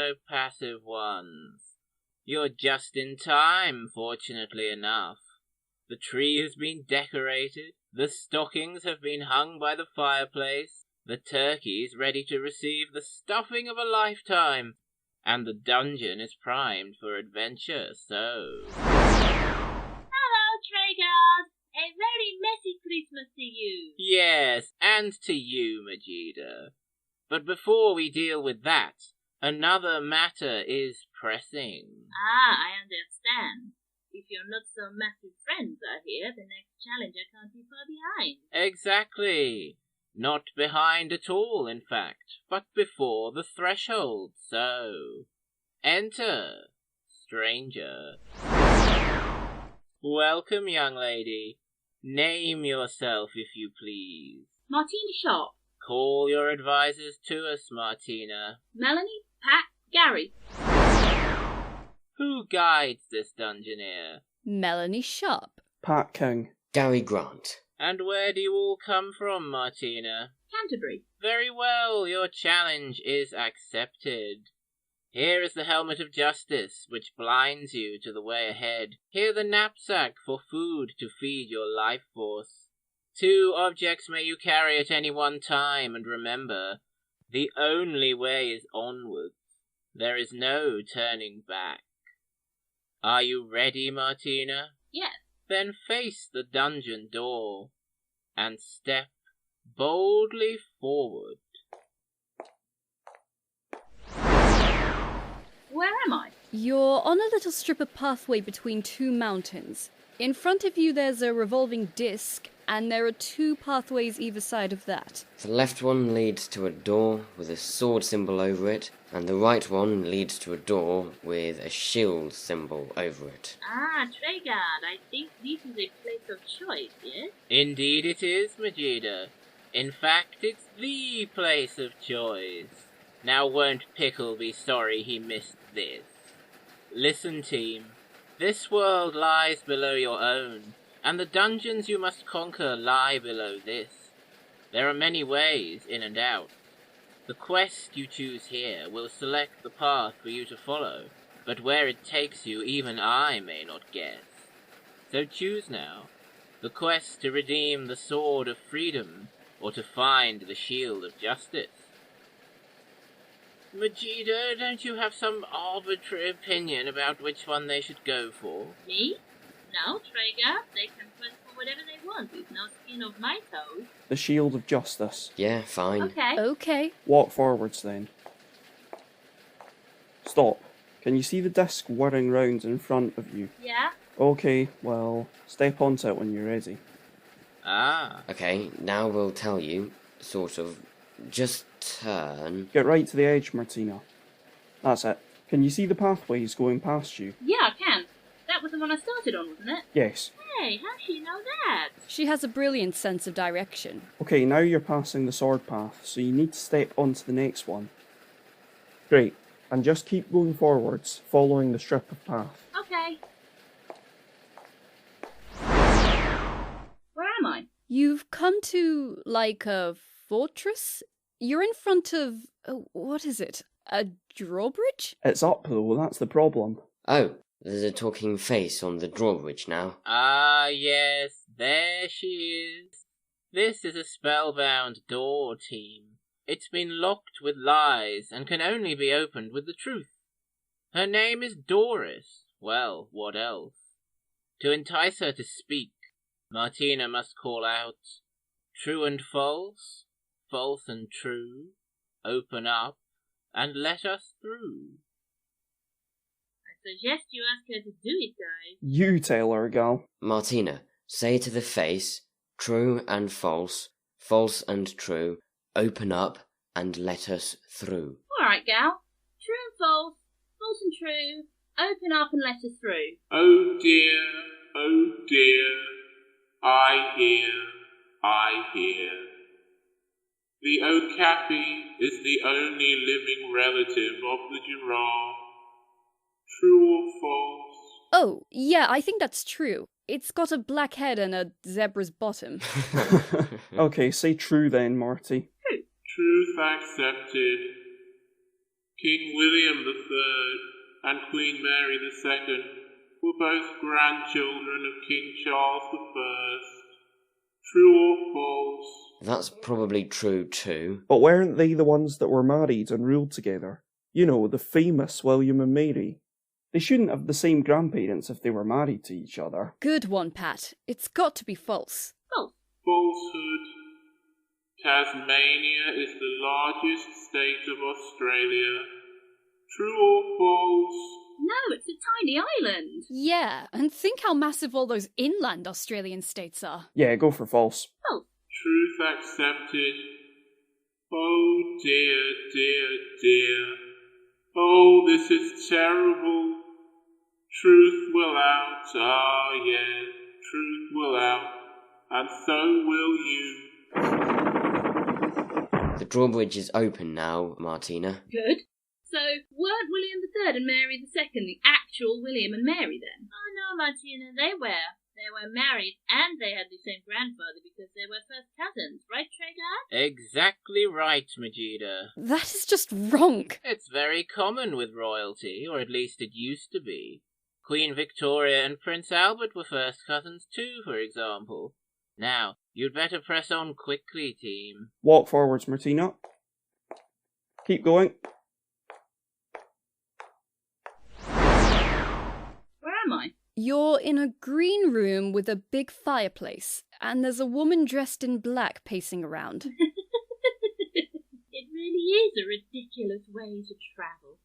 fellow passive ones. You're just in time, fortunately enough. The tree has been decorated, the stockings have been hung by the fireplace, the turkey's ready to receive the stuffing of a lifetime, and the dungeon is primed for adventure, so... Hello, Treguard! A very messy Christmas to you. Yes, and to you, Majida. But before we deal with that, another matter is pressing. Ah, I understand. If your not-so-massive friends are here, the next challenger can't be far behind. Exactly. Not behind at all, in fact, but before the threshold, so... Enter, stranger. Welcome, young lady. Name yourself, if you please. Martina Sharp. Call your advisors to us, Martina. Melanie, Pat, Gary. Who guides this dungeoneer? Melanie Sharp. Pat King. Gary Grant. And where do you all come from, Martina? Canterbury. Very well, your challenge is accepted. Here is the helmet of justice, which blinds you to the way ahead. Here the knapsack for food to feed your life force. 2 objects may you carry at any one time, and remember, the only way is onwards. There is no turning back. Are you ready, Martina? Yes. Then face the dungeon door, and step boldly forward. Where am I? You're on a little strip of pathway between 2 mountains. In front of you there's a revolving disc, and there are 2 pathways either side of that. The left one leads to a door with a sword symbol over it, and the right one leads to a door with a shield symbol over it. Ah, Treguard, I think this is a place of choice, yes? Indeed it is, Majida. In fact, it's the place of choice. Now won't Pickle be sorry he missed this. Listen, team. This world lies below your own, and the dungeons you must conquer lie below this. There are many ways in and out. The quest you choose here will select the path for you to follow, but where it takes you even I may not guess. So choose now, the quest to redeem the sword of freedom, or to find the shield of justice. Majida, don't you have some arbitrary opinion about which one they should go for? Me? No, Treguard. They can quest for whatever they want. There's no skin of my toes. The shield of justice. Yeah, fine. Okay. Walk forwards then. Stop. Can you see the disc whirring round in front of you? Yeah? Okay, well, step onto it when you're ready. Ah. Okay, now we'll tell you, sort of, just turn. Get right to the edge, Martina. That's it. Can you see the pathways going past you? Yeah, I can. That was the one I started on, wasn't it? Yes. Hey, how'd she know that? She has a brilliant sense of direction. Okay, now you're passing the sword path, so you need to step onto the next one. Great. And just keep going forwards, following the strip of path. Okay. Where am I? You've come to, like, a fortress? You're in front of... what is it? A drawbridge? It's up, though, that's the problem. Oh, there's a talking face on the drawbridge now. Ah, yes, there she is. This is a spellbound door, team. It's been locked with lies and can only be opened with the truth. Her name is Dooris. Well, what else? To entice her to speak, Martina must call out, "True and false, false and true, open up and let us through." I suggest you ask her to do it, guys. You tell her, gal. Martina, say to the face, true and false, false and true, open up and let us through. Alright, gal. True and false, false and true, open up and let us through. Oh dear, I hear. The Okapi is the only living relative of the giraffe. True or false? Oh, yeah, I think that's true. It's got a black head and a zebra's bottom. Okay, say true then, Marty. Truth accepted. King William III and Queen Mary II were both grandchildren of King Charles I. True or false? That's probably true too. But weren't they the ones that were married and ruled together? You know, the famous William and Mary. They shouldn't have the same grandparents if they were married to each other. Good one, Pat. It's got to be false. False. Falsehood. Tasmania is the largest state of Australia. True or false? No, it's a tiny island. Yeah, and think how massive all those inland Australian states are. Yeah, go for false. False. Truth accepted. Oh dear, dear, dear. Oh, this is terrible. Truth will out, ah yes, truth will out, and so will you. The drawbridge is open now, Martina. Good. So, weren't William III and Mary II the actual William and Mary then? Oh no, Martina, they were. They were married and they had the same grandfather because they were first cousins, right, Treguard? Exactly right, Majida. That is just wrong. It's very common with royalty, or at least it used to be. Queen Victoria and Prince Albert were first cousins too, for example. Now, you'd better press on quickly, team. Walk forwards, Martina. Keep going. Where am I? You're in a green room with a big fireplace, and there's a woman dressed in black pacing around. It really is a ridiculous way to travel.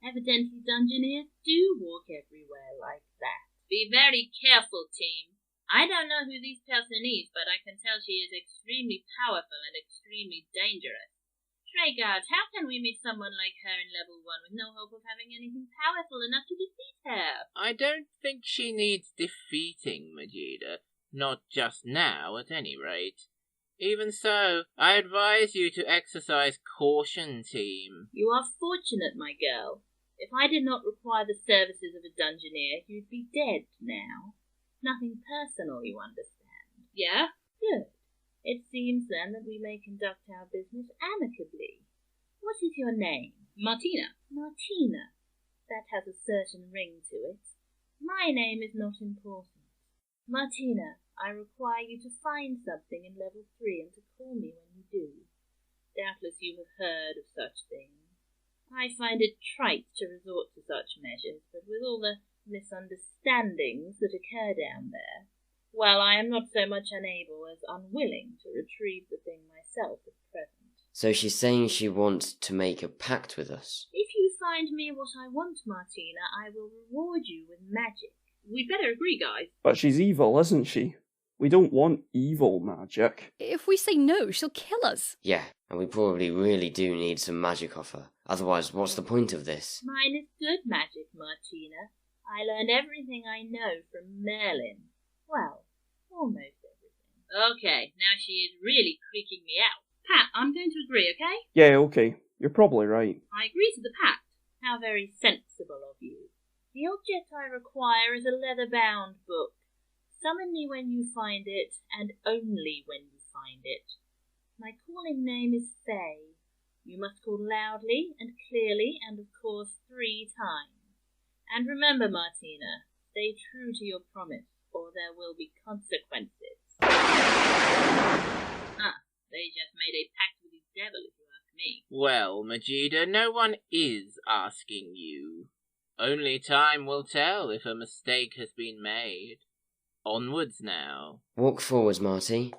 Evidently Dungeoneers do walk everywhere like that. Be very careful, team. I don't know who this person is, but I can tell she is extremely powerful and extremely dangerous. Treguard, how can we meet someone like her in level 1 with no hope of having anything powerful enough to defeat her? I don't think she needs defeating, Majida. Not just now, at any rate. Even so, I advise you to exercise caution, team. You are fortunate, my girl. If I did not require the services of a Dungeoneer, you'd be dead now. Nothing personal, you understand. Yeah? Good. It seems then that we may conduct our business amicably. What is your name? Martina. Martina. That has a certain ring to it. My name is not important. Martina, I require you to find something in level 3 and to call me when you do. Doubtless you have heard of such things. I find it trite to resort to such measures, but with all the misunderstandings that occur down there, well, I am not so much unable as unwilling to retrieve the thing myself at present. So she's saying she wants to make a pact with us. If you find me what I want, Martina, I will reward you with magic. We'd better agree, guys. But she's evil, isn't she? We don't want evil magic. If we say no, she'll kill us. Yeah, and we probably really do need some magic off her. Otherwise, what's the point of this? Mine is good magic, Martina. I learned everything I know from Merlin. Well, almost everything. Okay, now she is really creaking me out. Pat, I'm going to agree, okay? Yeah, okay. You're probably right. I agree to the pact. How very sensible of you. The object I require is a leather-bound book. Summon me when you find it, and only when you find it. My calling name is Faye. You must call loudly and clearly, and of course 3 times. And remember, Martina, stay true to your promise, or there will be consequences. They just made a pact with the devil, if you ask me. Well, Majida, no one is asking you. Only time will tell if a mistake has been made. Onwards now. Walk forwards, Marty.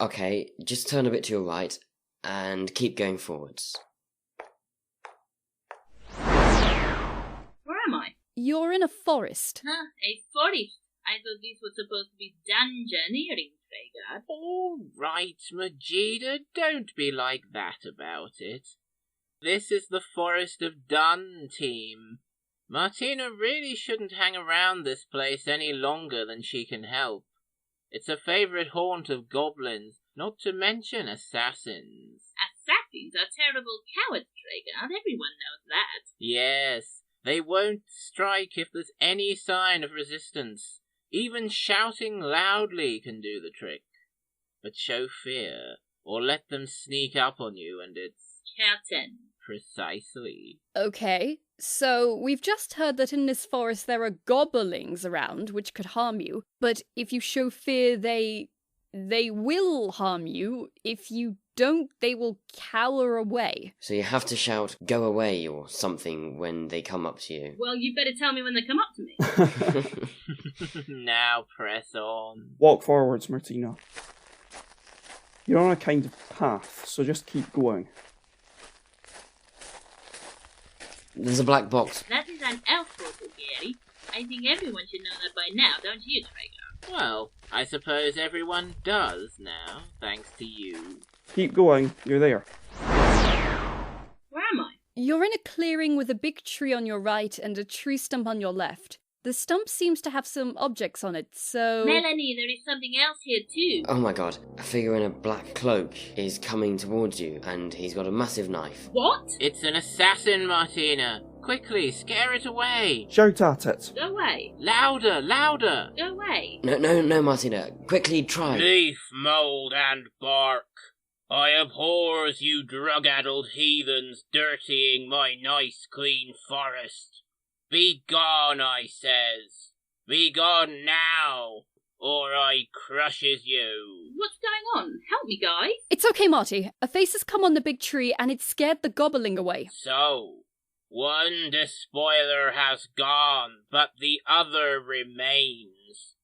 Okay, just turn a bit to your right, and keep going forwards. Where am I? You're in a forest. A forest. I thought this was supposed to be dungeoneering, Treguard. All right, Majida, don't be like that about it. This is the Forest of Dun, team. Martina really shouldn't hang around this place any longer than she can help. It's a favourite haunt of goblins, not to mention assassins. Assassins are terrible cowards, Treguard. Everyone knows that. Yes, they won't strike if there's any sign of resistance. Even shouting loudly can do the trick. But show fear, or let them sneak up on you, and it's... Curtain. Precisely. Okay, so we've just heard that in this forest there are gobblings around which could harm you, but if you show fear, they will harm you. If you don't, they will cower away. So you have to shout, "Go away," or something when they come up to you. Well, you better tell me when they come up to me. Now press on. Walk forwards, Martina. You're on a kind of path, so just keep going. There's a black box. That is an elf portal, Gary. I think everyone should know that by now, don't you, Treguard? Well, I suppose everyone does now, thanks to you. Keep going, you're there. Where am I? You're in a clearing with a big tree on your right and a tree stump on your left. The stump seems to have some objects on it, so... Melanie, there is something else here too. Oh my god, a figure in a black cloak is coming towards you, and he's got a massive knife. What? It's an assassin, Martina. Quickly, scare it away. Shout at it. Go away. Louder, louder. Go away. No, Martina. Quickly try. Leaf, mould, and bark. I abhors you drug-addled heathens dirtying my nice clean forest. Be gone, I says. Be gone now, or I crushes you. What's going on? Help me, guys. It's okay, Marty. A face has come on the big tree and it scared the gobbling away. So, one despoiler has gone, but the other remains.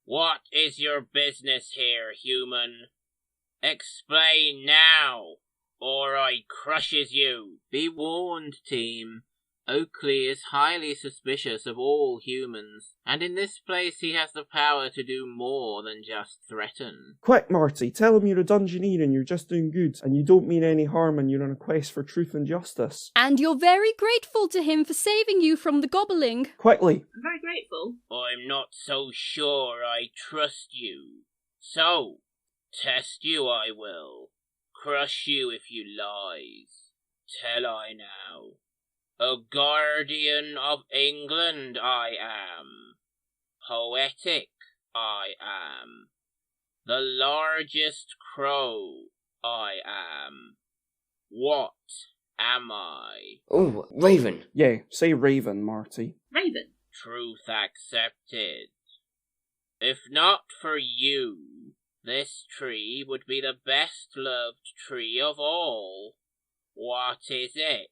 What is your business here, human? Explain now, or I crushes you. Be warned, team. Oakley is highly suspicious of all humans, and in this place he has the power to do more than just threaten. Quick, Marty, tell him you're a dungeoneer and you're just doing good, and you don't mean any harm and you're on a quest for truth and justice. And you're very grateful to him for saving you from the gobbling. Quickly. I'm very grateful. I'm not so sure I trust you. So, test you I will. Crush you if you lies. Tell I now. A guardian of England I am. Poetic I am. The largest crow I am. What am I? Oh, Raven. Yeah, say Raven, Marty. Raven. Truth accepted. If not for you, this tree would be the best loved tree of all. What is it?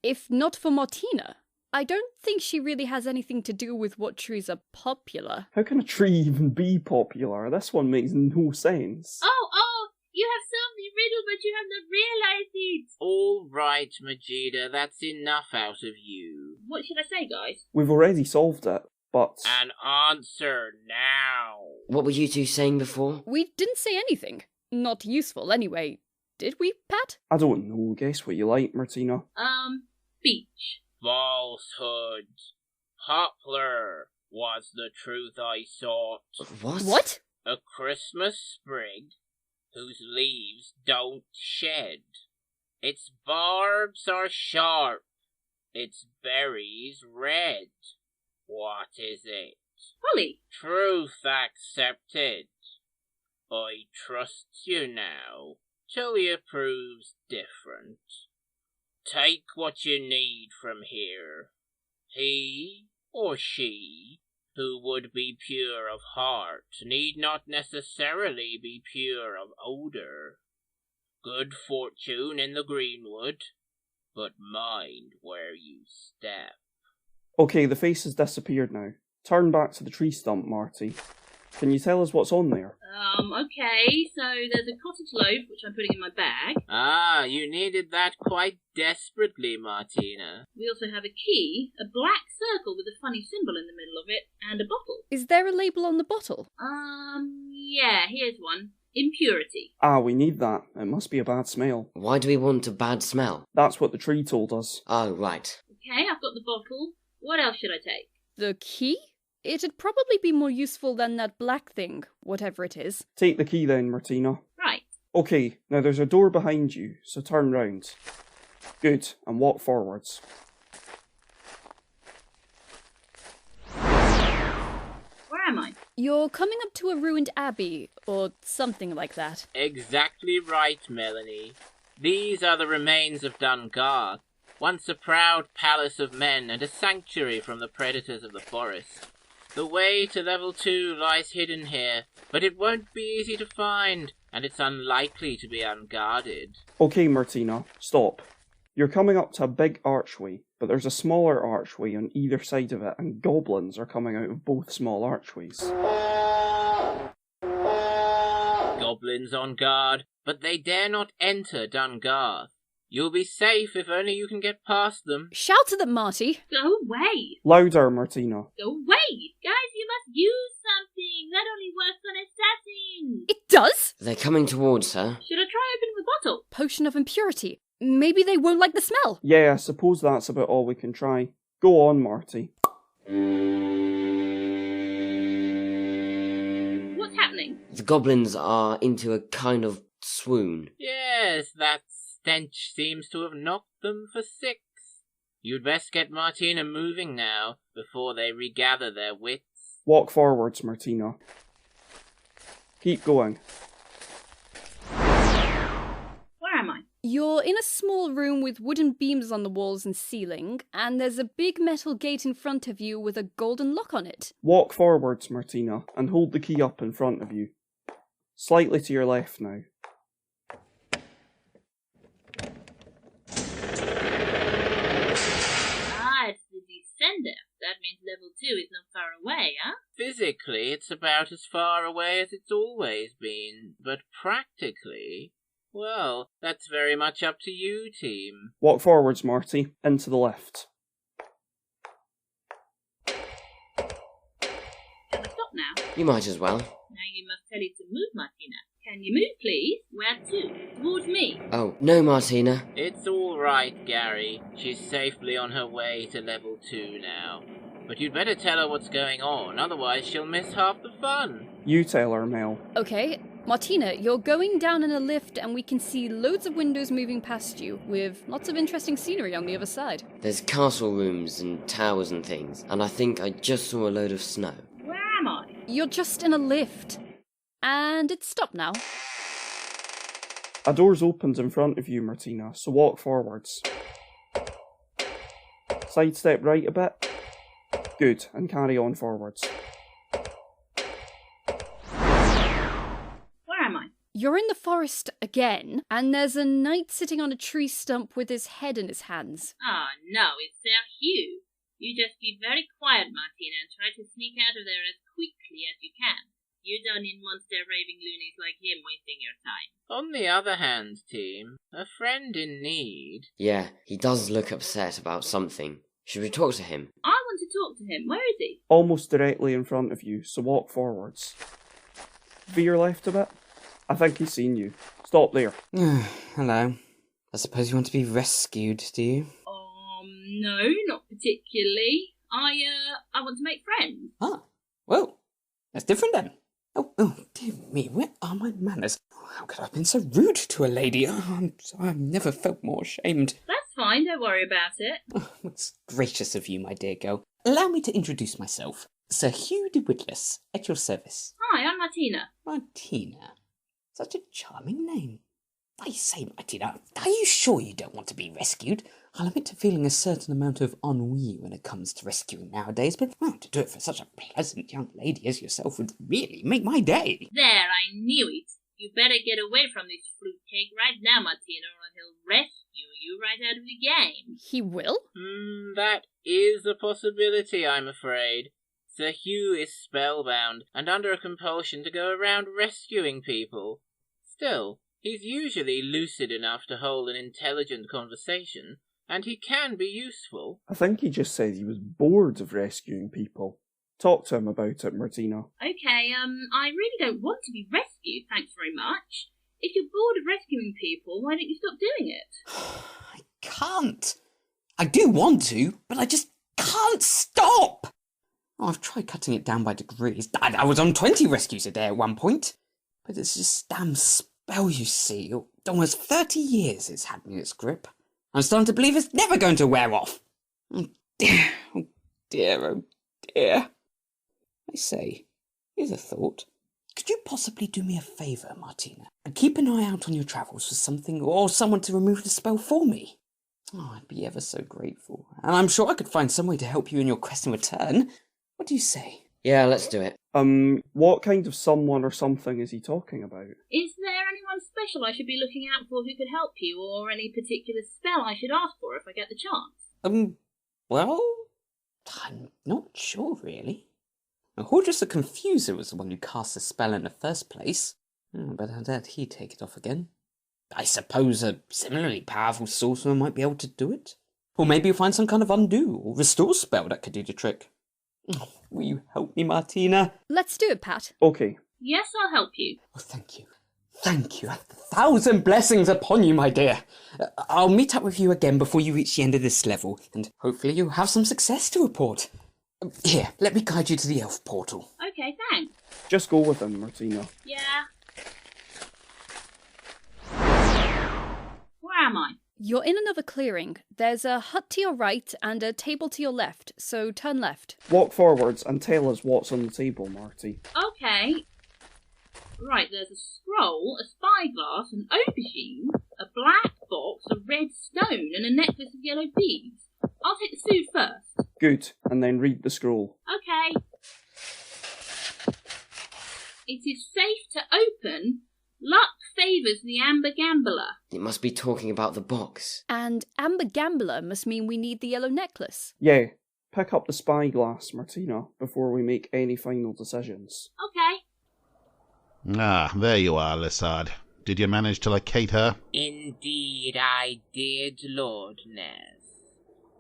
If not for Martina, I don't think she really has anything to do with what trees are popular. How can a tree even be popular? This one makes no sense. Oh, you have solved the riddle, but you have not realized it. All right, Majida, that's enough out of you. What should I say, guys? We've already solved it, but... An answer now. What were you two saying before? We didn't say anything. Not useful, anyway. Did we, Pat? I don't know, guess what you like, Martina. Beach. Falsehood. Poplar was the truth I sought. What? A Christmas sprig whose leaves don't shed. Its barbs are sharp, its berries red. What is it? Holly. Truth accepted. I trusts you now, till you proves different. Take what you need from here. He or she who would be pure of heart need not necessarily be pure of odour. Good fortune in the greenwood, but mind where you step. Okay, the face has disappeared now. Turn back to the tree stump, Marty. Can you tell us what's on there? Okay, so there's a cottage loaf, which I'm putting in my bag. Ah, you needed that quite desperately, Martina. We also have a key, a black circle with a funny symbol in the middle of it, and a bottle. Is there a label on the bottle? Yeah, here's one. Impurity. Ah, we need that. It must be a bad smell. Why do we want a bad smell? That's what the tree told us. Oh, right. Okay, I've got the bottle. What else should I take? The key? It'd probably be more useful than that black thing, whatever it is. Take the key then, Martina. Right. Okay, now there's a door behind you, so turn round. Good, and walk forwards. Where am I? You're coming up to a ruined abbey, or something like that. Exactly right, Melanie. These are the remains of Dungarth, once a proud palace of men and a sanctuary from the predators of the forest. The way to level 2 lies hidden here, but it won't be easy to find, and it's unlikely to be unguarded. Okay, Martina, stop. You're coming up to a big archway, but there's a smaller archway on either side of it, and goblins are coming out of both small archways. Goblins on guard, but they dare not enter Dungarth. You'll be safe if only you can get past them. Shout at them, Marty. Go away. Louder, Martina. Go away. Guys, you must use something. That only works on assassins. It does? They're coming towards her. Should I try opening the bottle? Potion of impurity. Maybe they won't like the smell. Yeah, I suppose that's about all we can try. Go on, Marty. What's happening? The goblins are into a kind of swoon. Yes, that stench seems to have knocked them for 6. You'd best get Martina moving now, before they regather their wits. Walk forwards, Martina. Keep going. Where am I? You're in a small room with wooden beams on the walls and ceiling, and there's a big metal gate in front of you with a golden lock on it. Walk forwards, Martina, and hold the key up in front of you. Slightly to your left now. It's the descender. That means level 2 is not far away, huh? Physically, it's about as far away as it's always been, but practically, well, that's very much up to you, team. Walk forwards, Marty, into the lift. Can I stop now? You might as well. Now you must tell it to move, Martina. Can you move, please? Where to? Towards me. Oh, no, Martina. It's all right, Gary. She's safely on her way to level 2 now. But you'd better tell her what's going on, otherwise she'll miss half the fun. You tell her, Mel. Okay, Martina, you're going down in a lift and we can see loads of windows moving past you, with lots of interesting scenery on the other side. There's castle rooms and towers and things, and I think I just saw a load of snow. Where am I? You're just in a lift. And it's stopped now. A door's opened in front of you, Martina, so walk forwards. Sidestep right a bit. Good, and carry on forwards. Where am I? You're in the forest again, and there's a knight sitting on a tree stump with his head in his hands. Ah, no, it's Sir Hugh. You just keep very quiet, Martina, and try to sneak out of there as quickly as you can. You don't need monster raving loonies like him wasting your time. On the other hand, team, a friend in need. Yeah, he does look upset about something. Should we talk to him? I want to talk to him. Where is he? Almost directly in front of you, so walk forwards. Veer left a bit. I think he's seen you. Stop there. Hello. I suppose you want to be rescued, do you? No, not particularly. I want to make friends. Ah, well, that's different then. Oh, dear me, where are my manners? How could I have been so rude to a lady? I've never felt more ashamed. That's fine, don't worry about it. Oh, that's gracious of you, my dear girl. Allow me to introduce myself. Sir Hugh de Wittless, at your service. Hi, I'm Martina. Martina. Such a charming name. I say, Martina, are you sure you don't want to be rescued? I'll admit to feeling a certain amount of ennui when it comes to rescuing nowadays, but to do it for such a pleasant young lady as yourself would really make my day. There, I knew it. You better get away from this fruitcake right now, Martina, or he'll rescue you right out of the game. He will? That is a possibility, I'm afraid. Sir Hugh is spellbound and under a compulsion to go around rescuing people. Still, he's usually lucid enough to hold an intelligent conversation, and he can be useful. I think he just said he was bored of rescuing people. Talk to him about it, Martina. Okay, I really don't want to be rescued, thanks very much. If you're bored of rescuing people, why don't you stop doing it? I can't. I do want to, but I just can't stop. I've tried cutting it down by degrees. I was on 20 rescues a day at one point. But it's this damn spell, you see. Almost 30 years it's had me in its grip. I'm starting to believe it's never going to wear off. Oh dear, oh dear, oh dear. I say, here's a thought. Could you possibly do me a favour, Martina, and keep an eye out on your travels for something or someone to remove the spell for me? Oh, I'd be ever so grateful. And I'm sure I could find some way to help you in your quest in return. What do you say? Yeah, let's do it. What kind of someone or something is he talking about? Is there anyone special I should be looking out for who could help you, or any particular spell I should ask for if I get the chance? Well, I'm not sure, really. Now, Hordriss the Confuser was the one who cast the spell in the first place. But how did he take it off again? I suppose a similarly powerful sorcerer might be able to do it. Or maybe you'll find some kind of undo or restore spell that could do the trick. Will you help me, Martina? Let's do it, Pat. Okay. Yes, I'll help you. Oh, thank you. Thank you. 1,000 blessings upon you, my dear. I'll meet up with you again before you reach the end of this level, and hopefully you'll have some success to report. Here, let me guide you to the elf portal. Okay, thanks. Just go with him, Martina. Yeah. Where am I? You're in another clearing. There's a hut to your right and a table to your left, so turn left. Walk forwards and tell us what's on the table, Marty. Okay. Right, there's a scroll, a spyglass, an aubergine, a black box, a red stone, and a necklace of yellow beads. I'll take the food first. Good, and then read the scroll. Okay. It is safe to open. Luck favours the Amber Gambler. It must be talking about the box. And Amber Gambler must mean we need the yellow necklace. Yeah, pick up the spyglass, Martina, before we make any final decisions. Okay. Ah, there you are, Lissard. Did you manage to locate her? Indeed I did, Lordness.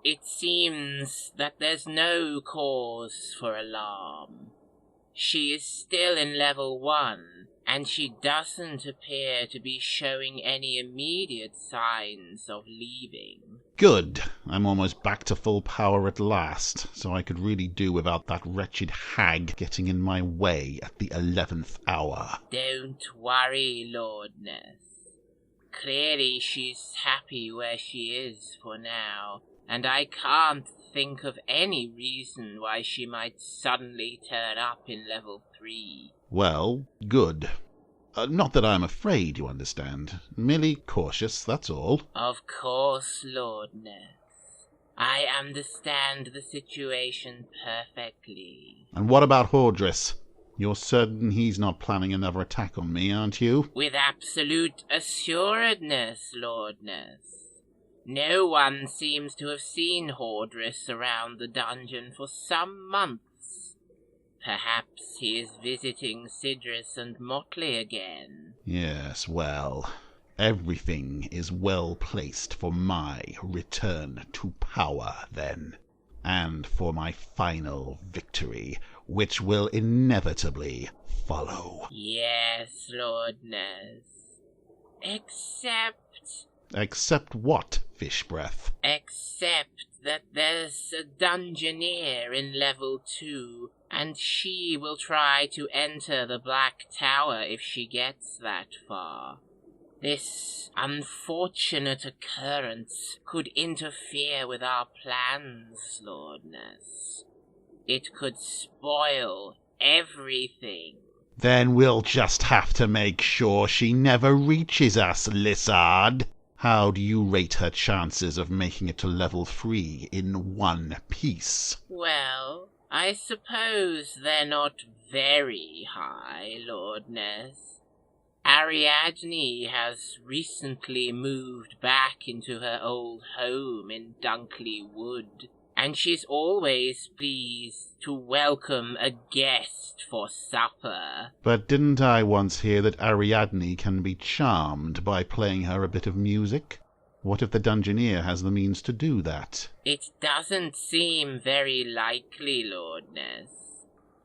It seems that there's no cause for alarm. She is still in level 1, and she doesn't appear to be showing any immediate signs of leaving. Good. I'm almost back to full power at last, so I could really do without that wretched hag getting in my way at the 11th hour. Don't worry, Lordness. Clearly she's happy where she is for now, and I can't think of any reason why she might suddenly turn up in level 3. Well, good. Not that I'm afraid, you understand. Merely cautious, that's all. Of course, Lordness. I understand the situation perfectly. And what about Hordriss? You're certain he's not planning another attack on me, aren't you? With absolute assuredness, Lordness. No one seems to have seen Hordriss around the dungeon for some months. Perhaps he is visiting Sidris and Motley again. Yes, well, everything is well placed for my return to power, then, and for my final victory, which will inevitably follow. Yes, Lordness. Except what, Fish Breath? Except that there's a dungeoneer in level 2, and she will try to enter the Black Tower if she gets that far. This unfortunate occurrence could interfere with our plans, Lordness. It could spoil everything. Then we'll just have to make sure she never reaches us, Lissard. How do you rate her chances of making it to level 3 in one piece? Well, I suppose they're not very high, Lordness. Ariadne has recently moved back into her old home in Dunkley Wood, and she's always pleased to welcome a guest for supper. But didn't I once hear that Ariadne can be charmed by playing her a bit of music? What if the Dungeoneer has the means to do that? It doesn't seem very likely, Lordness.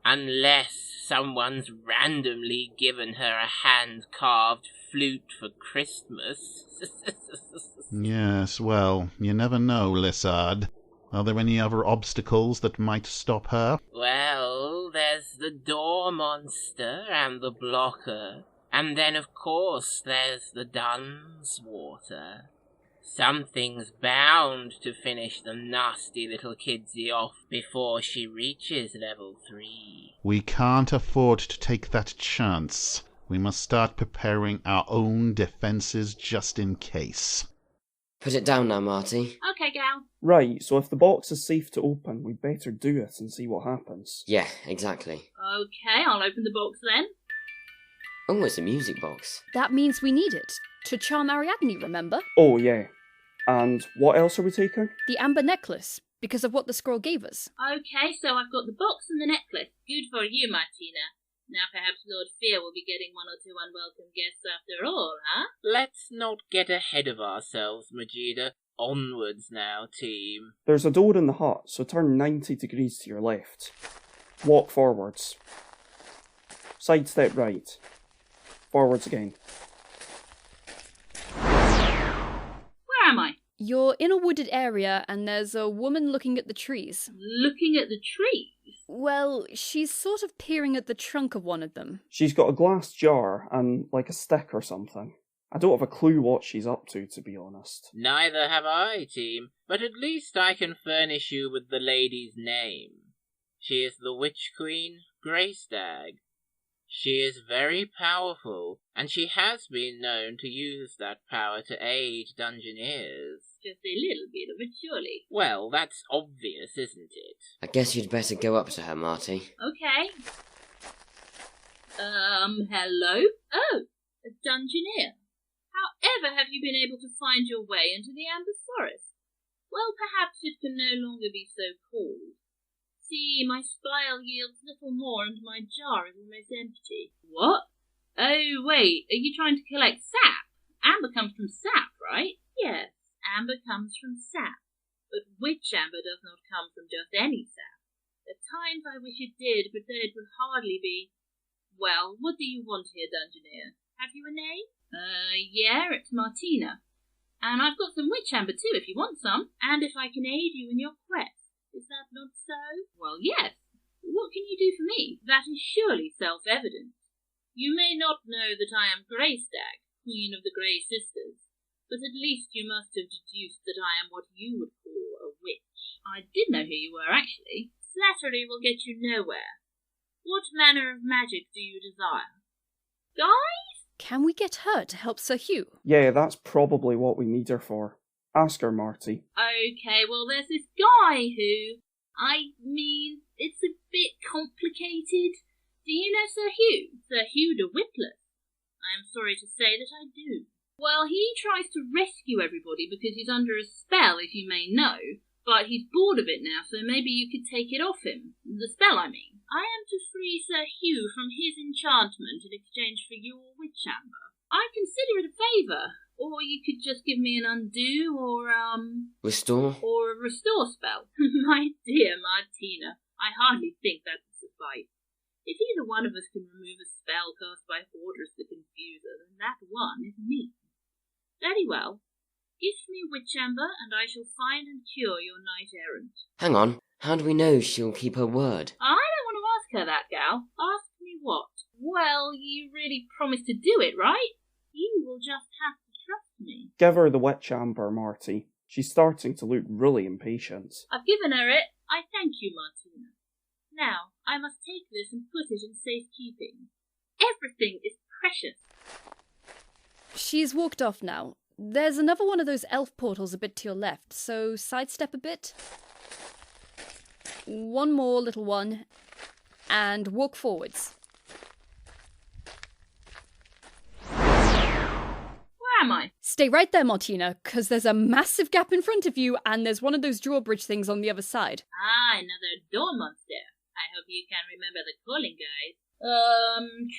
Unless someone's randomly given her a hand-carved flute for Christmas. Yes, well, you never know, Lissard. Are there any other obstacles that might stop her? Well, there's the door monster and the blocker. And then, of course, there's the Dunswater. Something's bound to finish the nasty little kidsy off before she reaches level 3. We can't afford to take that chance. We must start preparing our own defences just in case. Put it down now, Marty. Okay, gal. Right, so if the box is safe to open, we'd better do it and see what happens. Yeah, exactly. Okay, I'll open the box then. Oh, it's a music box. That means we need it. To charm Ariadne, remember? Oh, yeah. And what else are we taking? The amber necklace, because of what the scroll gave us. Okay, so I've got the box and the necklace. Good for you, Martina. Now perhaps Lord Fear will be getting one or two unwelcome guests after all, huh? Let's not get ahead of ourselves, Majida. Onwards now, team. There's a door in the hut, so turn 90 degrees to your left. Walk forwards. Sidestep right. Forwards again. Where am I? You're in a wooded area, and there's a woman looking at the trees. Looking at the trees? Well, she's sort of peering at the trunk of one of them. She's got a glass jar and, like, a stick or something. I don't have a clue what she's up to be honest. Neither have I, team, but at least I can furnish you with the lady's name. She is the Witch Queen, Greystagg. She is very powerful, and she has been known to use that power to aid dungeoneers. Just a little bit of it, surely. Well, that's obvious, isn't it? I guess you'd better go up to her, Marty. Okay. Hello? Oh, a dungeoneer. However have you been able to find your way into the Amber Forest? Well, perhaps it can no longer be so called. See, my spile yields little more and my jar is almost empty. What? Oh, wait, are you trying to collect sap? Amber comes from sap, right? Yes, amber comes from sap. But witch amber does not come from just any sap. At times I wish it did, but then it would hardly be... Well, what do you want here, dungeoneer? Have you a name? Yeah, it's Martina. And I've got some witch amber too, if you want some. And if I can aid you in your quest. Is that not so? Well, yes. What can you do for me? That is surely self-evident. You may not know that I am Greystagg, Queen of the Grey Sisters, but at least you must have deduced that I am what you would call a witch. I did know who you were, actually. Flattery will get you nowhere. What manner of magic do you desire? Guys? Can we get her to help Sir Hugh? Yeah, that's probably what we need her for. Ask her, Marty. Okay, well, there's this guy who... I mean, it's a bit complicated. Do you know Sir Hugh? Sir Hugh de Wittless? I am sorry to say that I do. Well, he tries to rescue everybody because he's under a spell, as you may know, but he's bored of it now, so maybe you could take it off him. The spell, I mean. I am to free Sir Hugh from his enchantment in exchange for your witch amber. I consider it a favour. Or you could just give me an undo, or, Restore? Or a restore spell. My dear Martina, I hardly think that would suffice. If either one of us can remove a spell cast by Hordriss the Confuser, then that one is me. Very well. Give me witch amber, and I shall find and cure your knight errant. Hang on. How do we know she'll keep her word? I don't want to ask her that, gal. Ask me what? Well, you really promised to do it, right? You will just have to trust me. Give her the witch amber, Marty. She's starting to look really impatient. I've given her it. I thank you, Martina. Now, I must take this and put it in safekeeping. Everything is precious. She's walked off now. There's another one of those elf portals a bit to your left, so sidestep a bit. One more, little one. And walk forwards. Where am I? Stay right there, Martina, because there's a massive gap in front of you, and there's one of those drawbridge things on the other side. Ah, another door monster. I hope you can remember the calling, guys.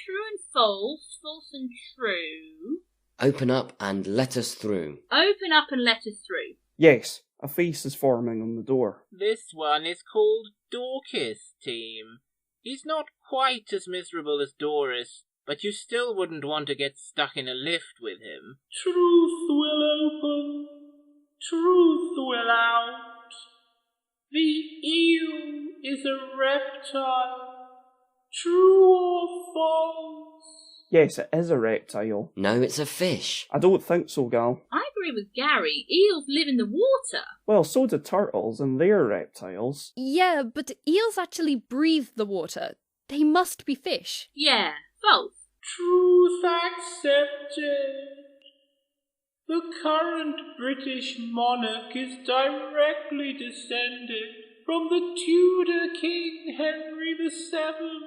True and false, false and true. Open up and let us through. Open up and let us through. Yes, a face is forming on the door. This one is called Doorkis, team. He's not quite as miserable as Dooris, but you still wouldn't want to get stuck in a lift with him. Truth will open, truth will out. The eel is a reptile, true or false? Yes, it is a reptile. No, it's a fish. I don't think so, Gal. I agree with Gary. Eels live in the water. Well, so do turtles, and they're reptiles. Yeah, but eels actually breathe the water. They must be fish. Yeah, false. Truth accepted. The current British monarch is directly descended from the Tudor King Henry VII.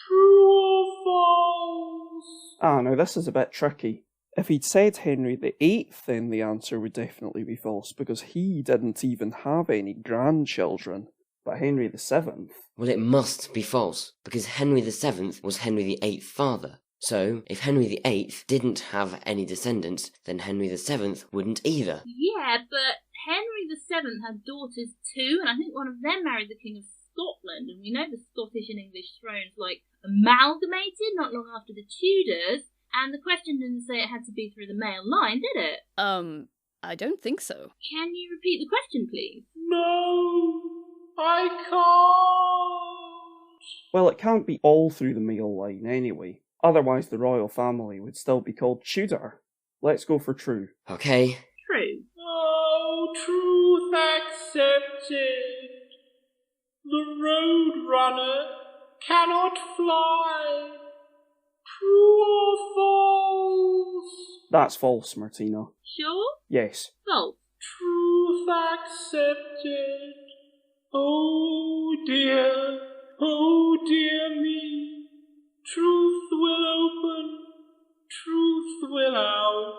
True or false? Ah, now this is a bit tricky. If he'd said Henry VIII, then the answer would definitely be false, because he didn't even have any grandchildren. But Henry VII... Well, it must be false, because Henry VII was Henry VIII's father. So, if Henry VIII didn't have any descendants, then Henry VII wouldn't either. Yeah, but Henry VII had daughters too, and I think one of them married the King of Scotland, and we know the Scottish and English thrones, amalgamated not long after the Tudors, and the question didn't say it had to be through the male line, did it? I don't think so. Can you repeat the question, please? No, I can't. Well, it can't be all through the male line anyway. Otherwise the royal family would still be called Tudor. Let's go for true. Okay. True. Oh, truth accepted. The Roadrunner cannot fly. True or false? That's false, Martina. Sure? Yes. False. Truth accepted. Oh dear me. Truth will open, truth will out.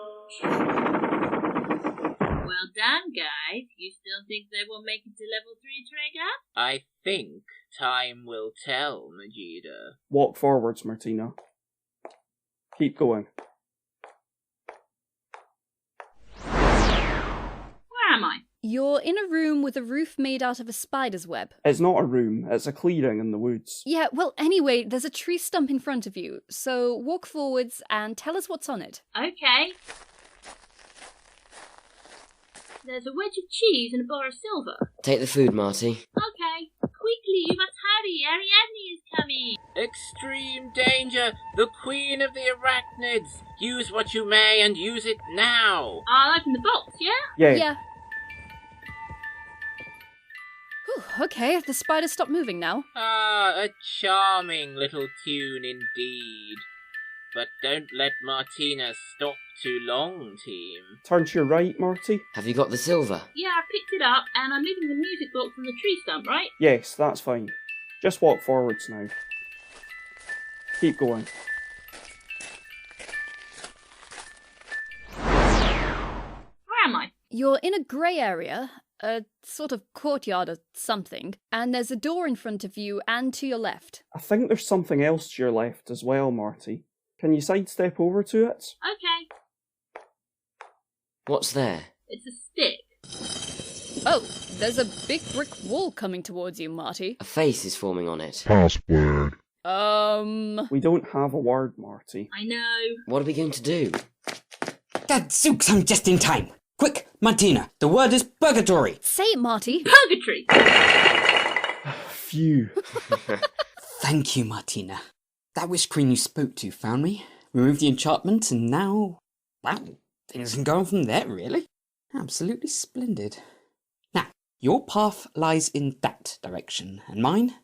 Well done, guys. You still think they will make it to level 3, Treguard? I think time will tell, Majida. Walk forwards, Martina. Keep going. Where am I? You're in a room with a roof made out of a spider's web. It's not a room, it's a clearing in the woods. Yeah, well, anyway, there's a tree stump in front of you, so walk forwards and tell us what's on it. Okay. There's a wedge of cheese and a bar of silver. Take the food, Marty. Okay. Quickly, you must hurry. Ariadne is coming. Extreme danger! The Queen of the Arachnids! Use what you may and use it now! I'll open the box, yeah? Yeah. Whew, okay, the spider stopped moving now. Ah, a charming little tune indeed. But don't let Martina stop too long, team. Turn to your right, Marty. Have you got the silver? Yeah, I picked it up, and I'm leaving the music box on the tree stump, right? Yes, that's fine. Just walk forwards now. Keep going. Where am I? You're in a grey area, a sort of courtyard or something, and there's a door in front of you and to your left. I think there's something else to your left as well, Marty. Can you sidestep over to it? Okay. What's there? It's a stick. Oh, there's a big brick wall coming towards you, Marty. A face is forming on it. Password. We don't have a word, Marty. I know. What are we going to do? Gadzooks, I'm just in time. Quick, Martina, the word is purgatory. Say it, Marty. Purgatory! Phew. Thank you, Martina. That Witch Queen you spoke to found me, removed the enchantment, and now... well, things can go on from there, really. Absolutely splendid. Now, your path lies in that direction, and mine?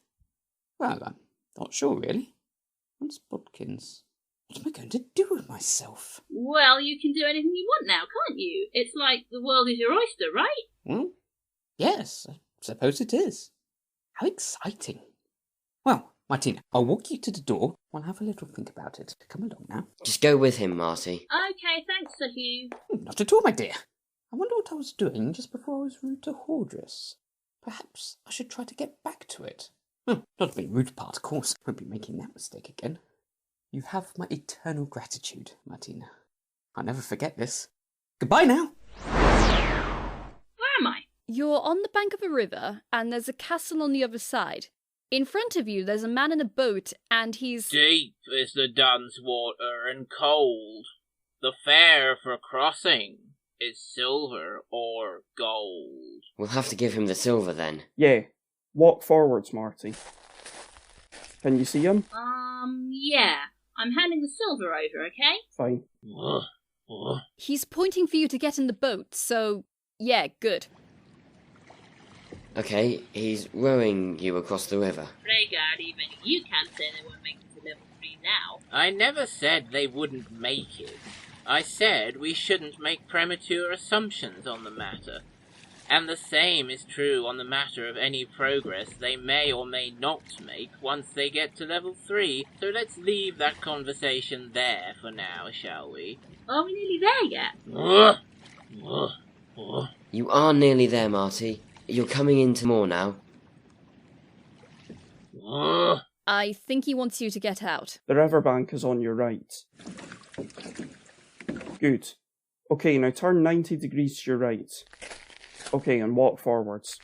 Well, I'm not sure, really. What's Bodkins? What am I going to do with myself? Well, you can do anything you want now, can't you? It's like the world is your oyster, right? Well, yes, I suppose it is. How exciting. Well, Martina, I'll walk you to the door. We'll have a little think about it. Come along now. Just go with him, Marty. Okay, thanks, Sir Hugh. Not at all, my dear. I wonder what I was doing just before I was rude to Hordriss. Perhaps I should try to get back to it. Well, not a very rude part, of course. Won't be making that mistake again. You have my eternal gratitude, Martina. I'll never forget this. Goodbye now. Where am I? You're on the bank of a river, and there's a castle on the other side. In front of you, there's a man in a boat, and he's... Deep is the Dun's water and cold. The fare for crossing is silver or gold. We'll have to give him the silver then. Yeah. Walk forwards, Marty. Can you see him? Yeah. I'm handing the silver over, okay? Fine. He's pointing for you to get in the boat, so yeah, good. Okay, he's rowing you across the river. Treguard, even you can't say they won't make it to level 3 now. I never said they wouldn't make it. I said we shouldn't make premature assumptions on the matter. And the same is true on the matter of any progress they may or may not make once they get to level 3, so let's leave that conversation there for now, shall we? Are we nearly there yet? You are nearly there, Marty. You're coming into more now. I think he wants you to get out. The riverbank is on your right. Good. Okay, now turn 90 degrees to your right. Okay, and walk forwards.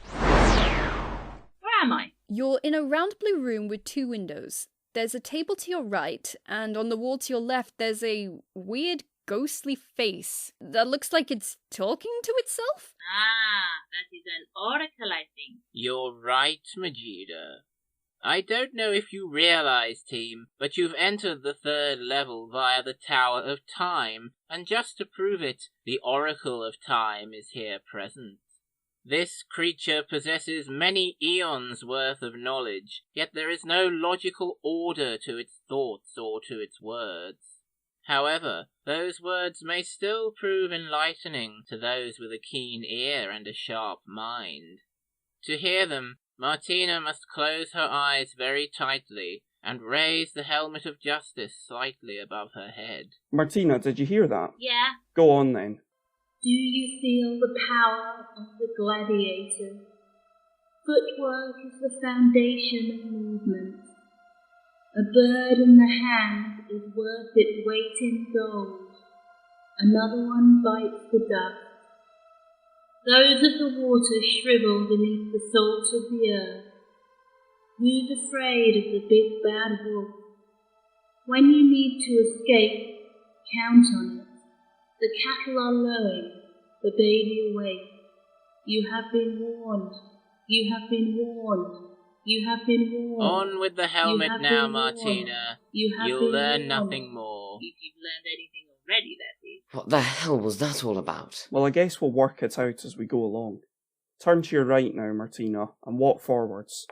Where am I? You're in a round blue room with 2 windows. There's a table to your right, and on the wall to your left there's a weird ghostly face that looks like it's talking to itself. Ah, that is an oracle, I think. You're right, Majida. I don't know if you realize, team, but you've entered the 3rd level via the Tower of Time, and just to prove it, the Oracle of Time is here present. This creature possesses many eons worth of knowledge, yet there is no logical order to its thoughts or to its words. However, those words may still prove enlightening to those with a keen ear and a sharp mind. To hear them, Martina must close her eyes very tightly and raise the helmet of justice slightly above her head. Martina, did you hear that? Yeah. Go on then. Do you feel the power of the gladiator? Footwork is the foundation of movement. A bird in the hand is worth its weight in gold. Another one bites the dust. Those of the water shrivel beneath the salt of the earth. Who's afraid of the big bad wolf? When you need to escape, count on it. The cattle are lowing, the baby awake. You have been warned. You have been warned. You have been warned. On with the helmet now, Martina. You'll learn nothing more. If you've learned anything already, that is. What the hell was that all about? Well, I guess we'll work it out as we go along. Turn to your right now, Martina, and walk forwards.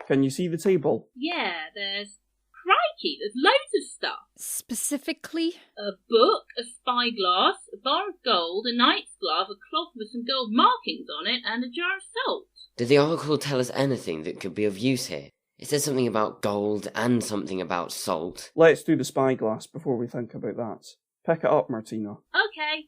Can you see the table? Yeah, crikey, there's loads of stuff. Specifically? A book, a spyglass, a bar of gold, a knight's glove, a cloth with some gold markings on it, and a jar of salt. Did the oracle tell us anything that could be of use here? It said something about gold and something about salt. Let's do the spyglass before we think about that. Pick it up, Martina. Okay.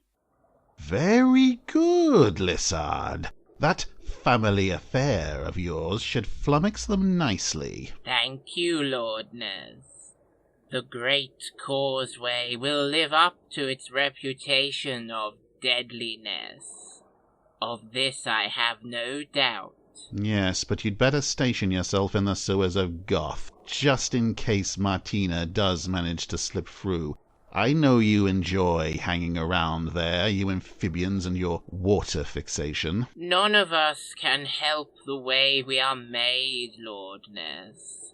Very good, Lissard. That family affair of yours should flummox them nicely. Thank you, Lord Nez. The Great Causeway will live up to its reputation of deadliness. Of this I have no doubt. Yes, but you'd better station yourself in the sewers of Goth, just in case Martina does manage to slip through. I know you enjoy hanging around there, you amphibians and your water fixation. None of us can help the way we are made, Lord Nez.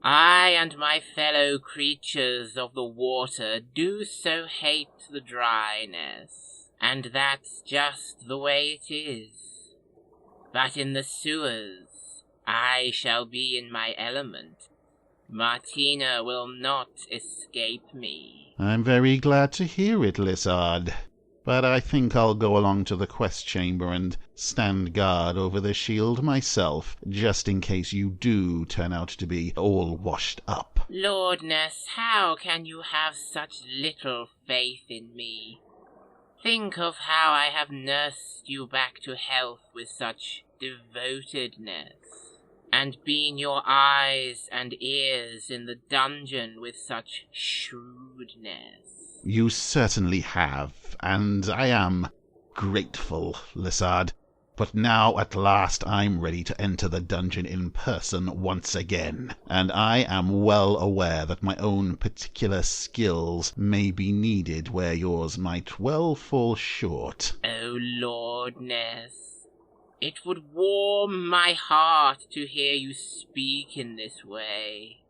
I and my fellow creatures of the water do so hate the dryness, and that's just the way it is. But in the sewers, I shall be in my element. Martina will not escape me. I'm very glad to hear it, Lissard. But I think I'll go along to the quest chamber and stand guard over the shield myself, just in case you do turn out to be all washed up. Lord Ness, how can you have such little faith in me? Think of how I have nursed you back to health with such devotedness, and been your eyes and ears in the dungeon with such shrewdness. You certainly have, and I am grateful, Lissard. But now at last I'm ready to enter the dungeon in person once again, and I am well aware that my own particular skills may be needed where yours might well fall short. Oh, Lord Ness, It would warm my heart to hear you speak in this way,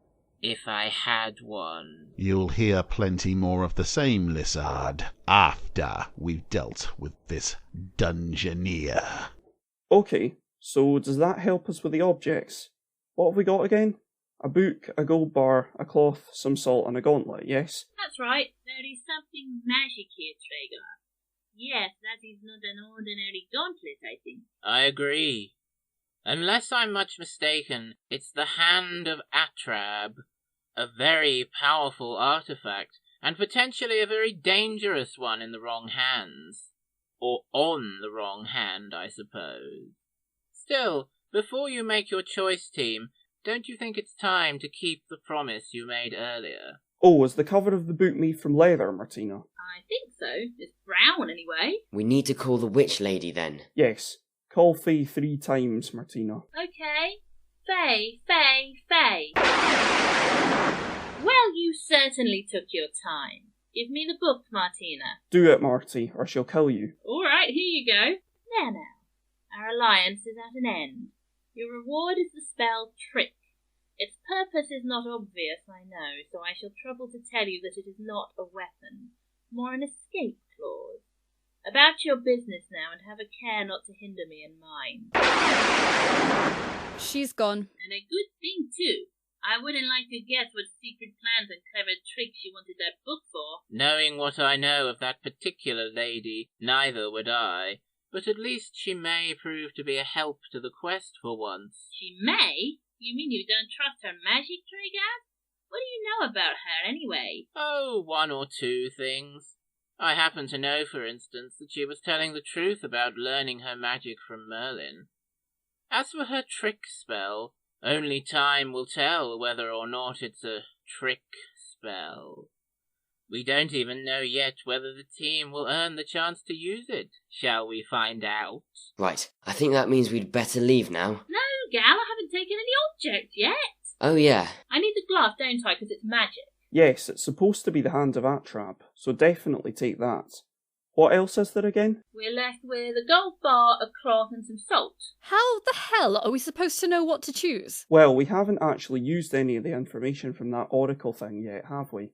if I had one. You'll hear plenty more of the same, Lissard, after we've dealt with this dungeoneer. Okay, so does that help us with the objects? What have we got again? A book, a gold bar, a cloth, some salt and a gauntlet, yes? That's right. There is something magic here, Treguard. Yes, that is not an ordinary gauntlet, I think. I agree. Unless I'm much mistaken, it's the Hand of Atrab, a very powerful artifact, and potentially a very dangerous one in the wrong hands. Or on the wrong hand, I suppose. Still, before you make your choice, team, don't you think it's time to keep the promise you made earlier? Oh, was the cover of the book made from leather, Martina? I think so. It's brown, anyway. We need to call the witch lady then. Yes. Call Faye 3 times, Martina. Okay. Faye, Faye, Faye. Well, you certainly took your time. Give me the book, Martina. Do it, Marty, or she'll kill you. All right, here you go. There now. Our alliance is at an end. Your reward is the spell Trick. Its purpose is not obvious, I know, so I shall trouble to tell you that it is not a weapon, more an escape clause. About your business now, and have a care not to hinder me in mine. She's gone. And a good thing, too. I wouldn't like to guess what secret plans and clever tricks she wanted that book for. Knowing what I know of that particular lady, neither would I. But at least she may prove to be a help to the quest for once. She may? You mean you don't trust her magic, Treguard? What do you know about her, anyway? Oh, 1 or 2 things. I happen to know, for instance, that she was telling the truth about learning her magic from Merlin. As for her trick spell, only time will tell whether or not it's a trick spell. We don't even know yet whether the team will earn the chance to use it. Shall we find out? Right, I think that means we'd better leave now. No, gal, I haven't taken any object yet. Oh yeah. I need the glove, don't I, because it's magic. Yes, it's supposed to be the Hand of Atrab, so definitely take that. What else is there again? We're left with a gold bar, a cloth, and some salt. How the hell are we supposed to know what to choose? Well, we haven't actually used any of the information from that oracle thing yet, have we?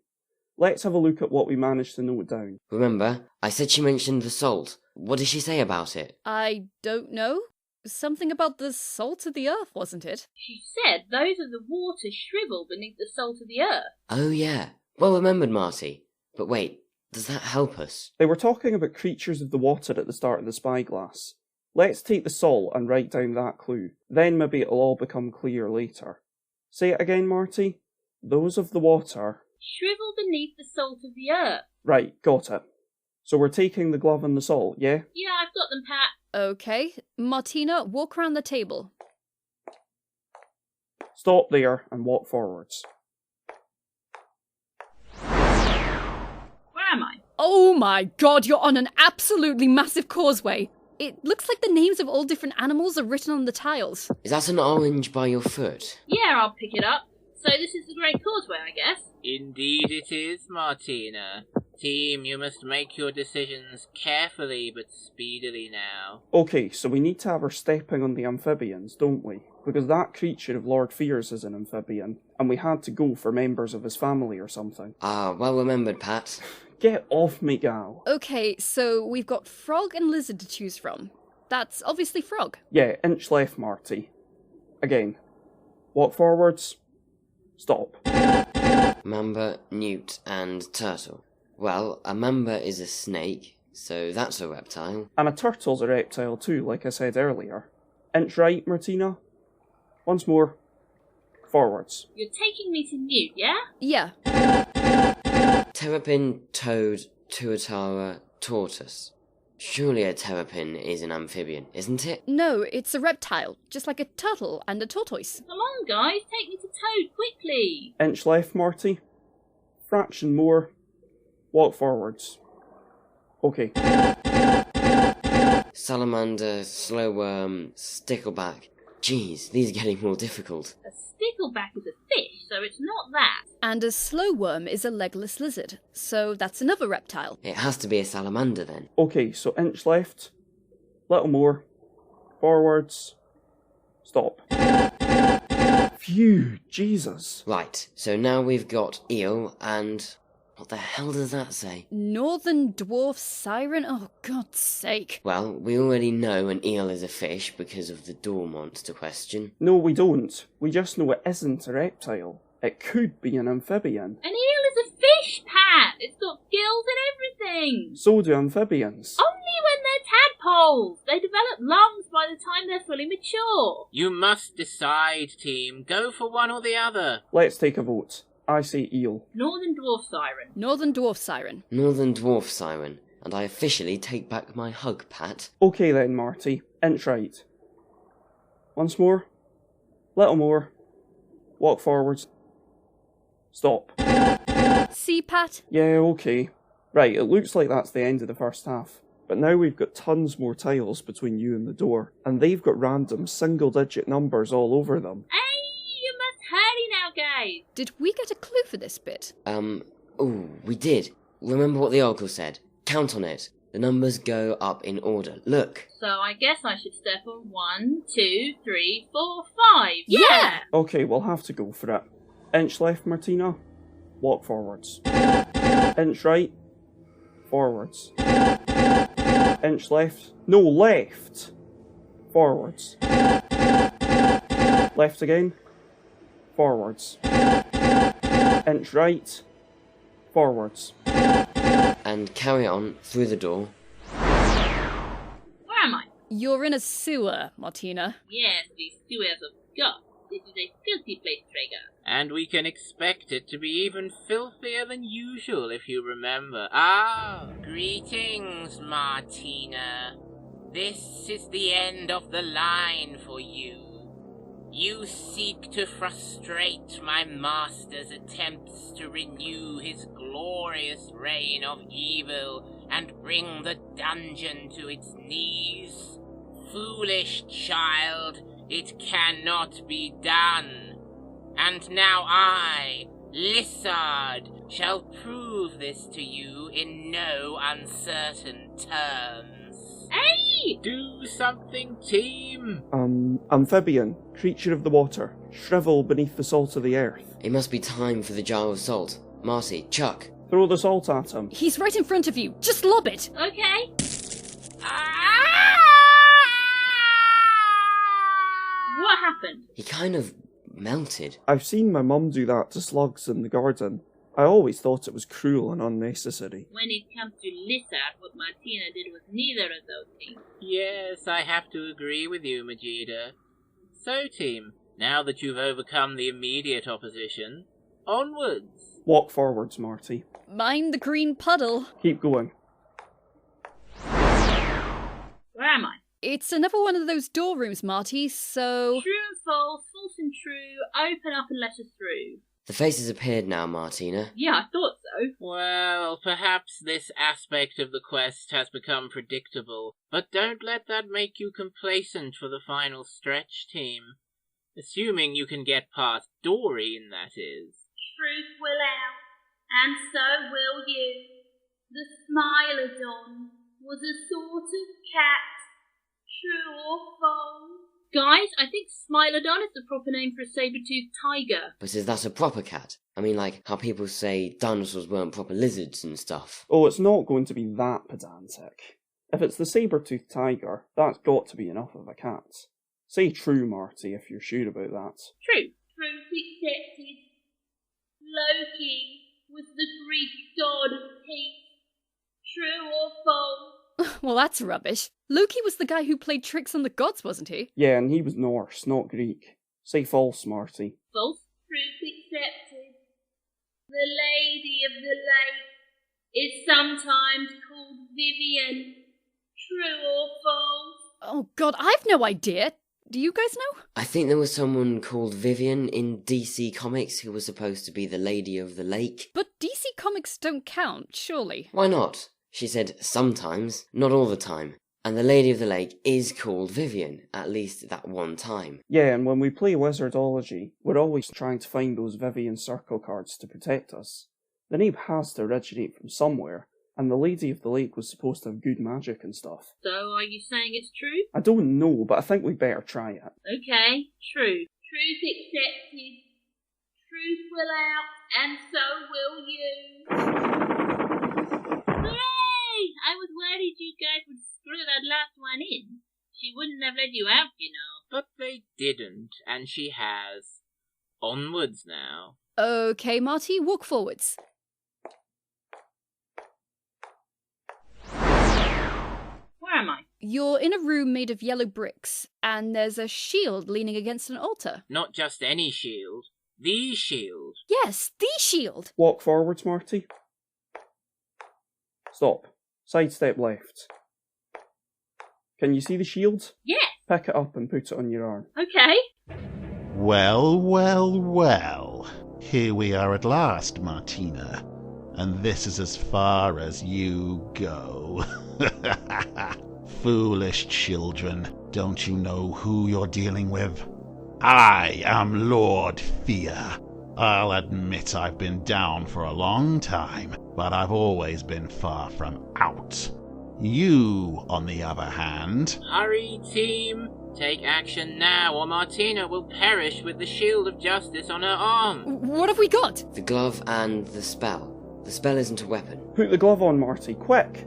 Let's have a look at what we managed to note down. Remember, I said she mentioned the salt. What did she say about it? I don't know. Something about the salt of the earth, wasn't it? She said those of the water shrivel beneath the salt of the earth. Oh yeah. Well remembered, Marty. But wait, does that help us? They were talking about creatures of the water at the start of the spyglass. Let's take the salt and write down that clue. Then maybe it'll all become clear later. Say it again, Marty. Those of the water... shrivel beneath the salt of the earth. Right, got it. So we're taking the glove and the salt, yeah? Yeah, I've got them, Pat. Okay. Martina, walk around the table. Stop there and walk forwards. Where am I? Oh my god, you're on an absolutely massive causeway. It looks like the names of all different animals are written on the tiles. Is that an orange by your foot? Yeah, I'll pick it up. So this is the Great Causeway, I guess? Indeed it is, Martina. Team, you must make your decisions carefully but speedily now. Okay, so we need to have her stepping on the amphibians, don't we? Because that creature of Lord Fears is an amphibian, and we had to go for members of his family or something. Ah, well remembered, Pat. Get off me, gal. Okay, so we've got frog and lizard to choose from. That's obviously frog. Yeah, inch left, Marty. Again. Walk forwards. Stop. Mamba, newt, and turtle. Well, a mamba is a snake, so that's a reptile. And a turtle's a reptile too, like I said earlier. Inch right, Martina. Once more. Forwards. You're taking me to Newt, yeah? Yeah. Terrapin, toad, tuatara, tortoise. Surely a terrapin is an amphibian, isn't it? No, it's a reptile, just like a turtle and a tortoise. Come on, guys, take me to Toad, quickly. Inch left, Marty. Fraction more. Walk forwards. Okay. Salamander, slowworm, stickleback. Jeez, these are getting more difficult. A stickleback is a fish, so it's not that. And a slowworm is a legless lizard, so that's another reptile. It has to be a salamander then. Okay, so inch left. Little more. Forwards. Stop. Phew, Jesus. Right, so now we've got eel and... what the hell does that say? Northern dwarf siren? Oh, God's sake. Well, we already know an eel is a fish because of the door monster question. No, we don't. We just know it isn't a reptile. It could be an amphibian. An eel is a fish, Pat. It's got gills and everything. So do amphibians. Only when they're tadpoles. They develop lungs by the time they're fully mature. You must decide, team. Go for one or the other. Let's take a vote. I say eel. Northern dwarf siren. Northern dwarf siren. Northern dwarf siren. And I officially take back my hug, Pat. Okay then, Marty. Inch right. Once more. Little more. Walk forwards. Stop. See, Pat? Yeah, okay. Right, it looks like that's the end of the first half. But now we've got tons more tiles between you and the door, and they've got random single-digit numbers all over them. Hey, you must hurry now, guys. Did we get a clue for this bit? Oh, we did. Remember what the oracle said. Count on it. The numbers go up in order. Look. So I guess I should step on 1, 2, 3, 4, 5. Yeah! Okay, we'll have to go for it. Inch left, Martina. Walk forwards. Inch right. Forwards. Inch left. No, left. Forwards. Left again. Forwards. Inch right. Forwards. And carry on through the door. Where am I? You're in a sewer, Martina. Yes, these sewers of God. This is a filthy place, Treguard. And we can expect it to be even filthier than usual, if you remember. Greetings, Martina. This is the end of the line for you. You seek to frustrate my master's attempts to renew his glorious reign of evil and bring the dungeon to its knees. Foolish child, it cannot be done. And now I, Lissard, shall prove this to you in no uncertain terms. Hey! Do something, team! Amphibian, creature of the water, shrivel beneath the salt of the earth. It must be time for the jar of salt. Marty, chuck. Throw the salt at him. He's right in front of you. Just lob it. Okay. What happened? He kind of melted. I've seen my mum do that to slugs in the garden. I always thought it was cruel and unnecessary. When it comes to Lissard, what Martina did was neither of those things. Yes, I have to agree with you, Majida. So, team, now that you've overcome the immediate opposition, onwards! Walk forwards, Marty. Mind the green puddle. Keep going. Where am I? It's another one of those door rooms, Marty, so... True and false, false and true, open up and let us through. The face has appeared now, Martina. Yeah, I thought so. Well, perhaps this aspect of the quest has become predictable, but don't let that make you complacent for the final stretch, team. Assuming you can get past Dooreen, that is. Truth will out, and so will you. The Smilodon was a sort of cat. True or false? Guys, I think Smilodon is the proper name for a saber-toothed tiger. But is that a proper cat? I mean, like how people say dinosaurs weren't proper lizards and stuff. Oh, it's not going to be that pedantic. If it's the saber-toothed tiger, that's got to be enough of a cat. Say true, Marty, if you're sure about that. True. Truth accepted. Loki was the Greek god of peace. True or false? Well, that's rubbish. Loki was the guy who played tricks on the gods, wasn't he? Yeah, and he was Norse, not Greek. Say false, Marty. False. Truth accepted. The Lady of the Lake is sometimes called Vivian. True or false? Oh, God, I've no idea. Do you guys know? I think there was someone called Vivian in DC Comics who was supposed to be the Lady of the Lake. But DC Comics don't count, surely. Why not? She said sometimes, not all the time. And the Lady of the Lake is called Vivian, at least that one time. Yeah, and when we play Wizardology, we're always trying to find those Vivian circle cards to protect us. The name has to originate from somewhere, And the Lady of the Lake was supposed to have good magic and stuff. So are you saying it's true? I don't know, but I think we'd better try it. Okay, true. Truth accepted. Truth will out, and so will you. Hooray! I was worried you guys would screw that last one in. She wouldn't have let you out, you know. But they didn't, and she has. Onwards now. Okay, Marty, walk forwards. Where am I? You're in a room made of yellow bricks, and there's a shield leaning against an altar. Not just any shield. The shield. Yes, the shield! Walk forwards, Marty. Stop. Sidestep left. Can you see the shield? Yes. Pick it up and put it on your arm. Okay. Well, well, well. Here we are at last, Martina. And this is as far as you go. Foolish children, don't you know who you're dealing with? I am Lord Fear. I'll admit I've been down for a long time, but I've always been far from out. You, on the other hand... Hurry, team! Take action now, or Martina will perish with the shield of justice on her arm. What have we got? The glove and the spell. The spell isn't a weapon. Put the glove on, Marty, quick!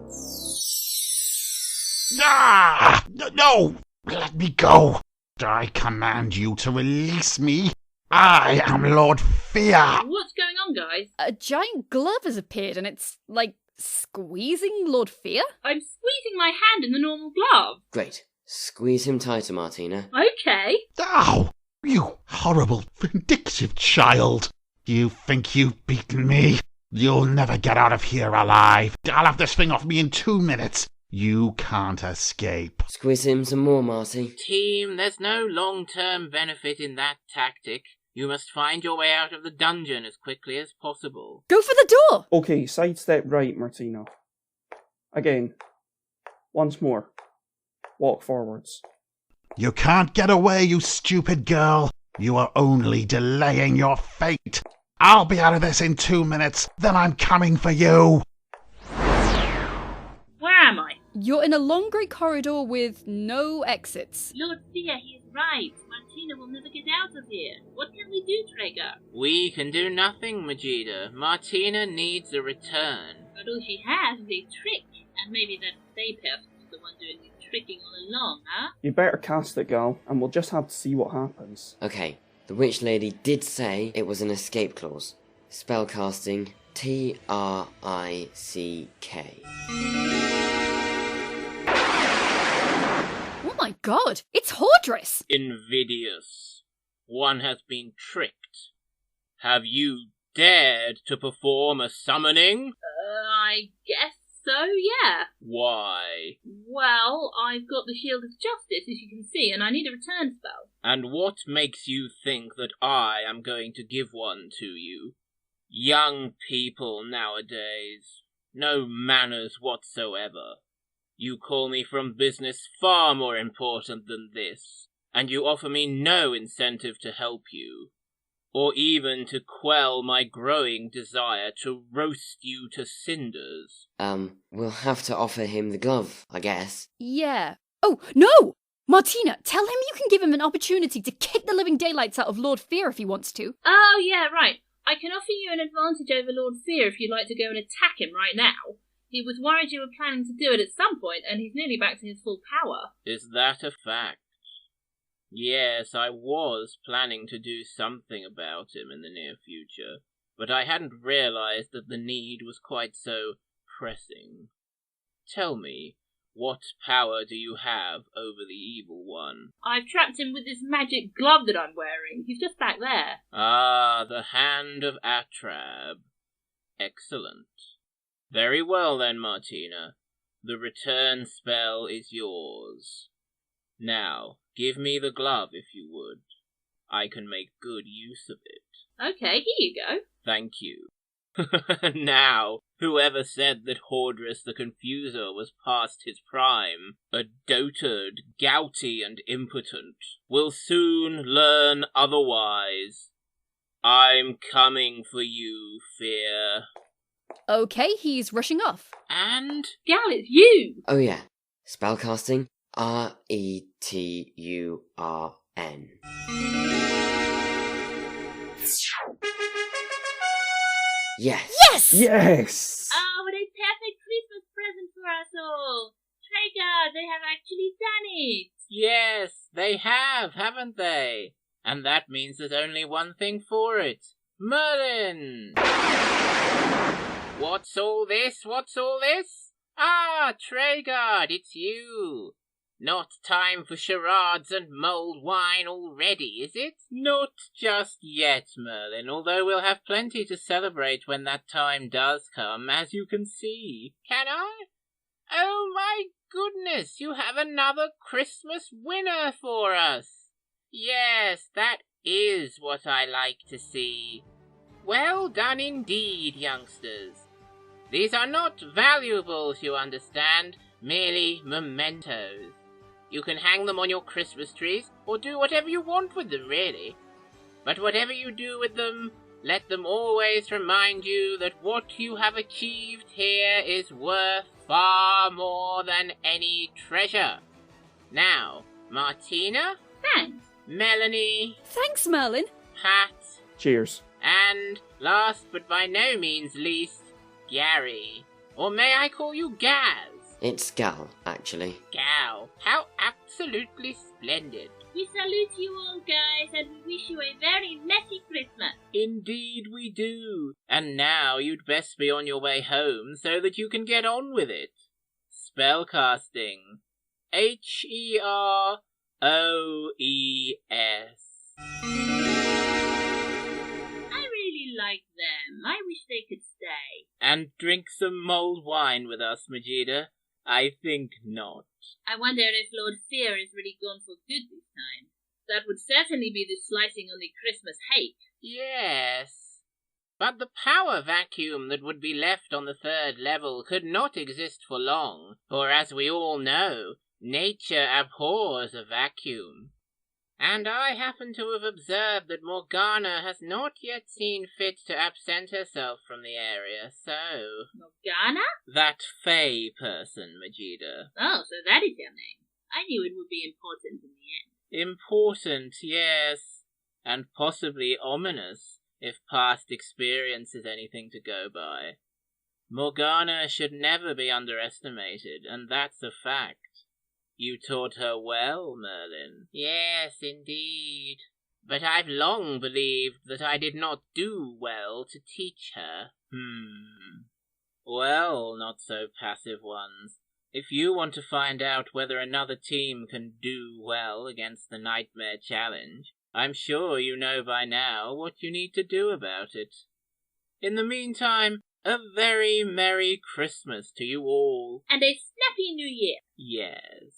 Ah! No! Let me go! I command you to release me. I am Lord Fear. What's going on, guys? A giant glove has appeared, and it's, like, squeezing Lord Fear? I'm squeezing my hand in the normal glove. Great. Squeeze him tighter, Martina. Okay. Ow! You horrible, vindictive child. You think you've beaten me? You'll never get out of here alive. I'll have this thing off me in 2 minutes. You can't escape. Squeeze him some more, Marty. Team, there's no long-term benefit in that tactic. You must find your way out of the dungeon as quickly as possible. Go for the door! Okay, sidestep right, Martina. Again. Once more. Walk forwards. You can't get away, you stupid girl. You are only delaying your fate. I'll be out of this in 2 minutes, then I'm coming for you. Where am I? You're in a long grey corridor with no exits. Lord Fear, he is right. Martina will never get out of here. What can we do, Treguard? We can do nothing, Majida. Martina needs a return. But all she has is a trick. And maybe that stay-person was the one doing the tricking all along, huh? You better cast it, gal, and we'll just have to see what happens. Okay, the witch lady did say it was an escape clause. Spellcasting Trick. Oh my god, it's Hordriss! Invidious. One has been tricked. Have you dared to perform a summoning? I guess so, yeah. Why? Well, I've got the Shield of Justice, as you can see, and I need a return spell. And what makes you think that I am going to give one to you? Young people nowadays. No manners whatsoever. You call me from business far more important than this, and you offer me no incentive to help you, or even to quell my growing desire to roast you to cinders. We'll have to offer him the glove, I guess. Yeah. Oh, no! Martina, tell him you can give him an opportunity to kick the living daylights out of Lord Fear if he wants to. Oh, yeah, right. I can offer you an advantage over Lord Fear if you'd like to go and attack him right now. He was worried you were planning to do it at some point, and he's nearly back to his full power. Is that a fact? Yes, I was planning to do something about him in the near future, but I hadn't realized that the need was quite so pressing. Tell me, what power do you have over the evil one? I've trapped him with this magic glove that I'm wearing. He's just back there. Ah, the Hand of Atrab. Excellent. Very well then, Martina. The return spell is yours. Now, give me the glove if you would. I can make good use of it. Okay, here you go. Thank you. Now, whoever said that Hordriss the Confuser was past his prime, a dotard, gouty, and impotent, will soon learn otherwise. I'm coming for you, Fear. Okay, he's rushing off. And Gal, it's you! Oh yeah, spellcasting, Return. Yes! Yes! Yes! Oh, what a perfect Christmas present for us all! Treguard, they have actually done it! yes, they have, haven't they? And that means there's only one thing for it. Merlin! What's all this? What's all this? Ah, Treguard, it's you. Not time for charades and mulled wine already, is it? Not just yet, Merlin, although we'll have plenty to celebrate when that time does come, as you can see. Can I? Oh my goodness, you have another Christmas winner for us. Yes, that is what I like to see. Well done indeed, youngsters. These are not valuables, you understand, merely mementos. You can hang them on your Christmas trees, or do whatever you want with them, really. But whatever you do with them, let them always remind you that what you have achieved here is worth far more than any treasure. Now, Martina, Thanks. Melanie, Thanks, Merlin. Pat, Cheers. and last but by no means least, Gary. Or may I call you Gaz? It's Gal, actually. Gal, how absolutely splendid. We salute you all, guys, and we wish you a very messy Christmas. Indeed we do. And now you'd best be on your way home so that you can get on with it. Spellcasting. Heroes. I really like them. I wish they could stay. And drink some mulled wine with us, Majida? I think not. I wonder if Lord Fear is really gone for good this time. That would certainly be the slicing on the Christmas hake. Yes. But the power vacuum that would be left on the third level could not exist for long, for as we all know, nature abhors a vacuum. And I happen to have observed that Morghanna has not yet seen fit to absent herself from the area, so... Morghanna? That Fey person, Majida. Oh, so that is her name. I knew it would be important in the end. Important, yes. And possibly ominous, if past experience is anything to go by. Morghanna should never be underestimated, and that's a fact. You taught her well, Merlin. Yes, indeed. But I've long believed that I did not do well to teach her. Well, not so passive ones. If you want to find out whether another team can do well against the Knightmare challenge, I'm sure you know by now what you need to do about it. In the meantime, a very Merry Christmas to you all. And a snappy New Year. Yes.